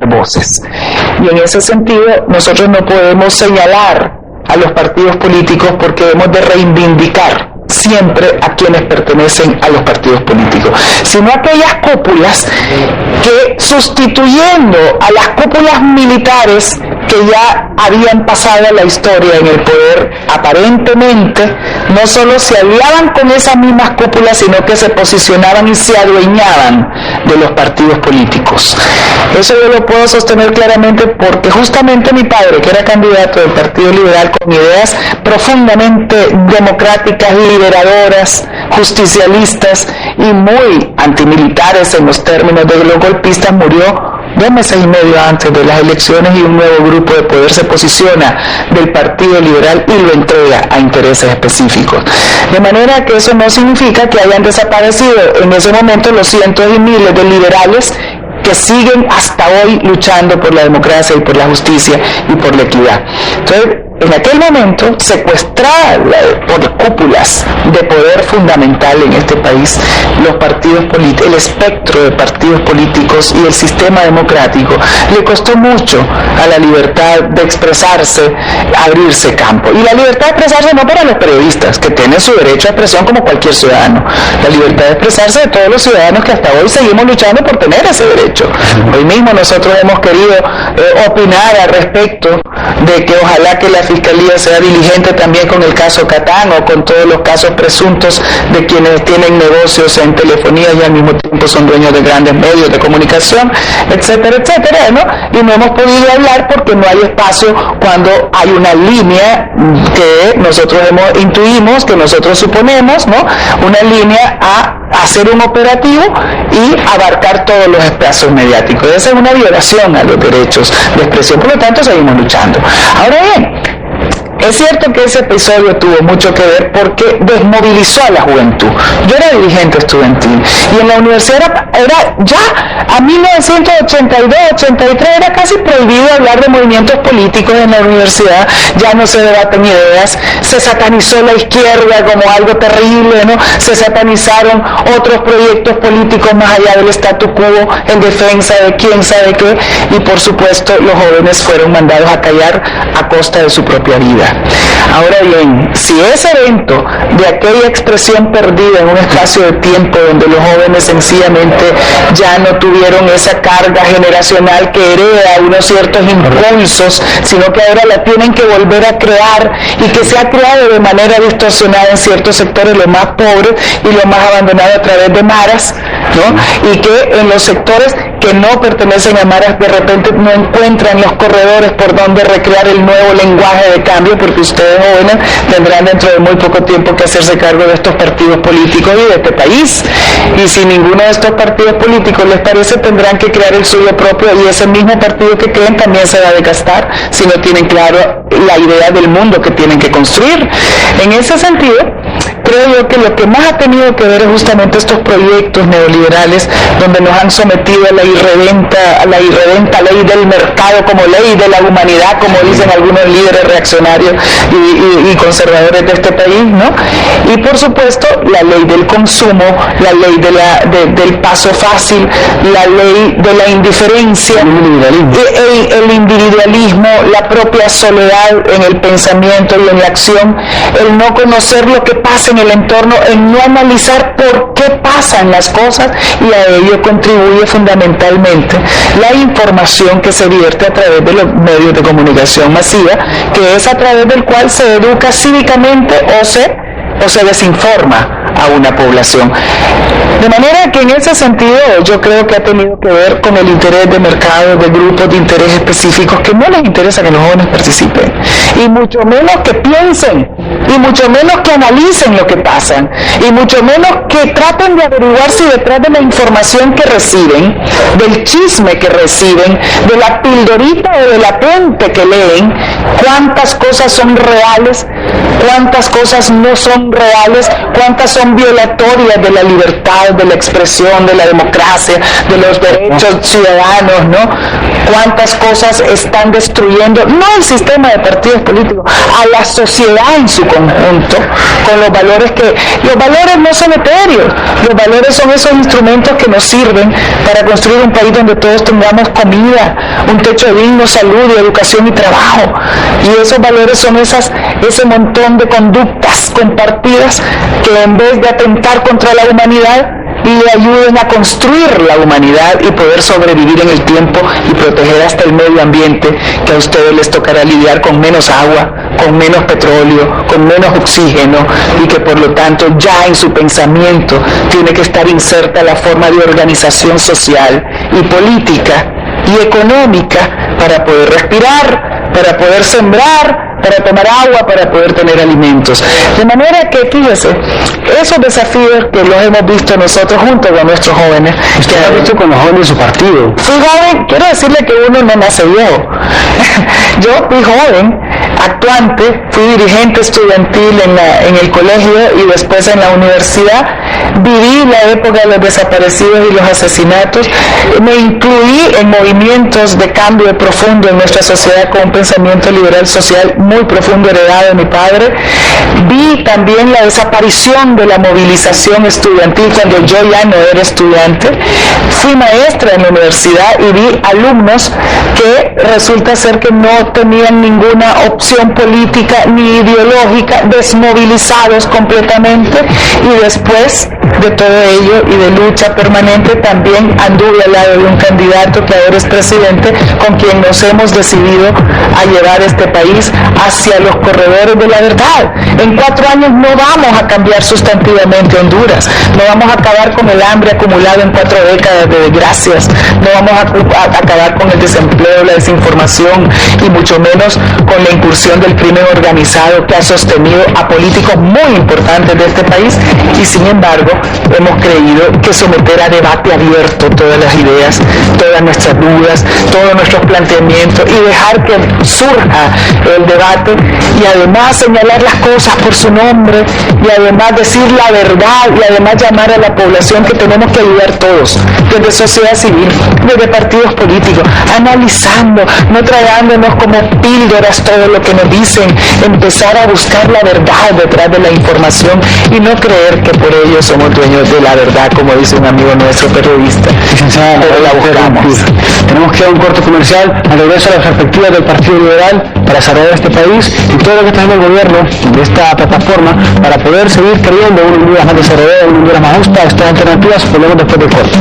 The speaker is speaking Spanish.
voces. Y en ese sentido, nosotros no podemos señalar a los partidos políticos porque debemos de reivindicar siempre a quienes pertenecen a los partidos políticos, sino aquellas cúpulas que, sustituyendo a las cúpulas militares que ya habían pasado a la historia en el poder, aparentemente no solo se aliaban con esas mismas cúpulas, sino que se posicionaban y se adueñaban de los partidos políticos. Eso yo lo puedo sostener claramente porque justamente mi padre, que era candidato del Partido Liberal con ideas profundamente democráticas, liberadoras, justicialistas y muy antimilitares en los términos de los golpistas, murió 2 meses y medio antes de las elecciones, y un nuevo grupo de poder se posiciona del Partido Liberal y lo entrega a intereses específicos. De manera que eso no significa que hayan desaparecido en ese momento los cientos y miles de liberales que siguen hasta hoy luchando por la democracia y por la justicia y por la equidad. Entonces, en aquel momento, secuestrar por cúpulas de poder fundamental en este país los partidos políticos, el espectro de partidos políticos y el sistema democrático, le costó mucho a la libertad de expresarse, abrirse campo. Y la libertad de expresarse no para los periodistas, que tienen su derecho a expresión como cualquier ciudadano. La libertad de expresarse de todos los ciudadanos que hasta hoy seguimos luchando por tener ese derecho. Hoy mismo nosotros hemos querido opinar al respecto de que ojalá que la Fiscalía sea diligente también con el caso Catán o con todos los casos presuntos de quienes tienen negocios en telefonía y al mismo tiempo son dueños de grandes medios de comunicación, etcétera, etcétera, ¿no? Y no hemos podido hablar porque no hay espacio cuando hay una línea que nosotros intuimos, que nosotros suponemos, ¿no? Una línea a hacer un operativo y abarcar todos los espacios mediáticos. Esa es una violación a los derechos de expresión, por lo tanto seguimos luchando. Ahora bien, es cierto que ese episodio tuvo mucho que ver porque desmovilizó a la juventud. Yo era dirigente estudiantil y en la universidad era ya a 1982, 83 era casi prohibido hablar de movimientos políticos en la universidad. Ya no se debaten ideas, se satanizó la izquierda como algo terrible, ¿no? Se satanizaron otros proyectos políticos más allá del statu quo en defensa de quién sabe qué, y por supuesto los jóvenes fueron mandados a callar a costa de su propia vida. Ahora bien, si ese evento de aquella expresión perdida en un espacio de tiempo donde los jóvenes sencillamente ya no tuvieron esa carga generacional que hereda unos ciertos impulsos, sino que ahora la tienen que volver a crear y que se ha creado de manera distorsionada en ciertos sectores, los más pobres y los más abandonados a través de maras, ¿no? Y que en los sectores que no pertenecen a maras de repente no encuentran los corredores por donde recrear el nuevo lenguaje de cambio, porque ustedes jóvenes tendrán dentro de muy poco tiempo que hacerse cargo de estos partidos políticos y de este país, y si ninguno de estos partidos políticos les parece, tendrán que crear el suyo propio, y ese mismo partido que creen también se va a desgastar si no tienen claro la idea del mundo que tienen que construir. En ese sentido, creo yo que lo que más ha tenido que ver es justamente estos proyectos neoliberales donde nos han sometido a la irredenta ley del mercado como ley de la humanidad, como dicen algunos líderes reaccionarios y conservadores de este país, ¿no? Y por supuesto la ley del consumo, la ley del paso fácil, la ley de la indiferencia, el individualismo, la propia soledad en el pensamiento y en la acción, el no conocer lo que pasa en el entorno, el no analizar por qué pasan las cosas, y a ello contribuye fundamentalmente la información que se vierte a través de los medios de comunicación masiva, que es a través del cual se educa cívicamente o se desinforma a una población. De manera que en ese sentido yo creo que ha tenido que ver con el interés de mercado, de grupos de interés específicos que no les interesa que los jóvenes participen, y mucho menos que piensen, y mucho menos que analicen lo que pasan, y mucho menos que traten de averiguar si detrás de la información que reciben, del chisme que reciben, de la pildorita o del apunte que leen, cuántas cosas son reales, cuántas cosas no son reales, cuántas son violatorias de la libertad, de la expresión, de la democracia, de los derechos ciudadanos, ¿no? Cuántas cosas están destruyendo, no el sistema de partidos políticos, a la sociedad en su su conjunto, con los valores no son etéreos, los valores son esos instrumentos que nos sirven para construir un país donde todos tengamos comida, un techo digno, salud, educación y trabajo. Y esos valores son ese montón de conductas compartidas que en vez de atentar contra la humanidad, le ayuden a construir la humanidad y poder sobrevivir en el tiempo y proteger hasta el medio ambiente, que a ustedes les tocará lidiar con menos agua, con menos petróleo, con menos oxígeno, y que por lo tanto ya en su pensamiento tiene que estar inserta la forma de organización social y política y económica para poder respirar, para poder sembrar, para tomar agua, para poder tener alimentos. De manera que, fíjese, esos desafíos que los hemos visto nosotros junto con nuestros jóvenes. Usted ha visto con los jóvenes de su partido. Fui joven, quiero decirle que uno no nace viejo. Yo fui joven, actuante, fui dirigente estudiantil en el colegio y después en la universidad. Viví la época de los desaparecidos y los asesinatos. Me incluí en movimientos de cambio profundo en nuestra sociedad con un pensamiento liberal social muy profundo heredado de mi padre. Vi también la desaparición de la movilización estudiantil cuando yo ya no era estudiante. Fui maestra en la universidad y vi alumnos que resulta ser que no tenían ninguna opción política ni ideológica, desmovilizados completamente, y después de todo ello y de lucha permanente también anduve al lado de un candidato que ahora es presidente, con quien nos hemos decidido a llevar este país hacia los corredores de la verdad. En 4 años no vamos a cambiar sustantivamente Honduras, no vamos a acabar con el hambre acumulado en 4 décadas de desgracias, no vamos a acabar con el desempleo, la desinformación y mucho menos con la incursión del crimen organizado que ha sostenido a políticos muy importantes de este país, y sin embargo hemos creído que someter a debate abierto todas las ideas, todas nuestras dudas, todos nuestros planteamientos, y dejar que surja el debate, y además señalar las cosas por su nombre, y además decir la verdad, y además llamar a la población que tenemos que ayudar todos, desde sociedad civil, desde partidos políticos, analizando, no tragándonos como píldoras todo lo que nos dicen, empezar a buscar la verdad detrás de la información y no creer que por ello somos dueños de la verdad, como dice un amigo nuestro periodista. Licenciada, pero la buscamos. Tenemos que ir a un corto comercial, al regreso a las perspectivas del Partido Liberal para desarrollar este país y todo lo que está haciendo el gobierno de esta plataforma para poder seguir creyendo una Honduras más desarrollada, una Honduras más justa. Estas alternativas, volvemos después del corte.